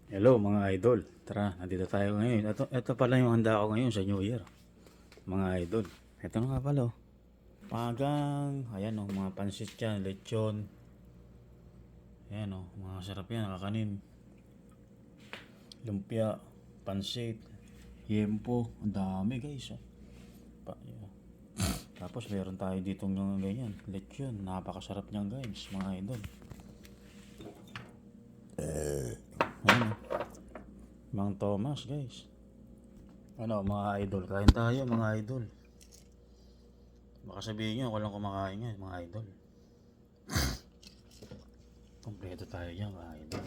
Hello mga idol. Tara, nandito tayo ngayon. Ito pala yung handa ko ngayon sa New Year. Mga idol. Ito na nga pala. Pagang, ayan o, mga pansit yan, lechon. Ayan o, mga sarap yan, nakakanin. Lumpia, pansit, yempo. Ang dami guys. Yeah. Tapos meron tayo ditong yung ganyan, lechon. Napakasarap niyan guys, mga idol. Ayan o. Mang Thomas guys. Ano mga idol, kain tayo mga idol. Baka sabihin nyo, ako lang kumakain yan mga idol. Kompleto tayo yan mga idol.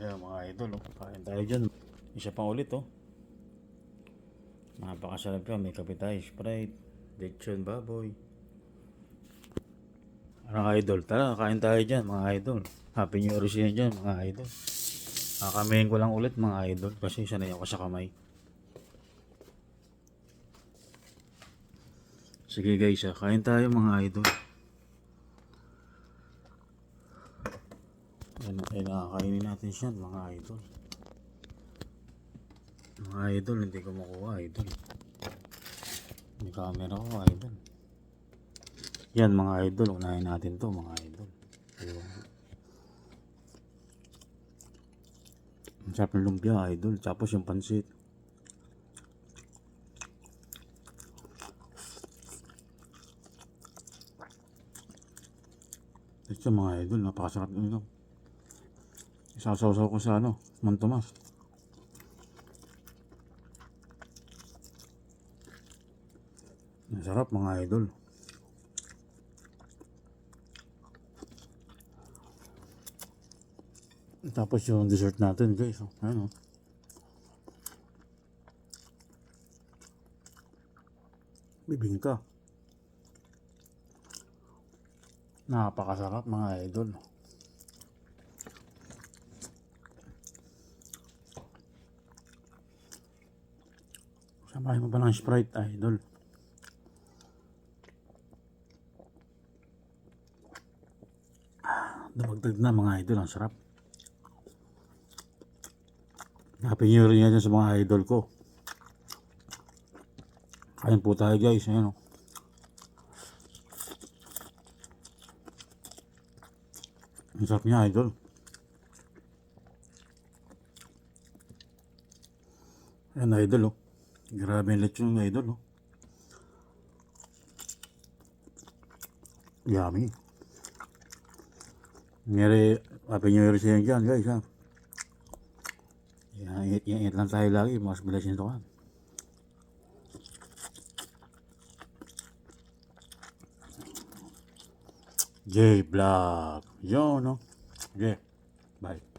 Yan mga idol, kain tayo dyan. Isa pang ulit napakasarap yan, may kape tayo, Sprite, lechon baboy. Mga idol, tara kain tayo dyan mga idol. Happy New Year siya dyan mga idol. Kakamayin ko lang ulit mga idol kasi sanay ako sa kamay. Sige guys, kain tayo mga idol. Kainin natin siya mga idol. Mga idol, hindi ko makuha idol. May camera ko idol. Yan mga idol, unahin natin to mga idol. Ayun. Ang sarap ng lumpia idol, tapos yung pansit. Ito mga idol, napakasarap nito. Isasaw-saw ko sa Mang Tomas. Masarap mga idol. Tapos yung dessert natin guys. Ayan bibingka. Napakasarap mga idol. Samahin mo pa ng Sprite idol. Dumagdag na mga idol, ang sarap. Happy New Year yan sa mga idol ko. Kain po tayo guys, ayan o. Ang sarap niya idol. Ayan idol Grabe yung lechon ng idol Yummy. Ngeri, Happy New Year siya dyan guys ha. Ingat lang tayo lagi, mas bilas nito ka. J Vlog. Yun J. Bye.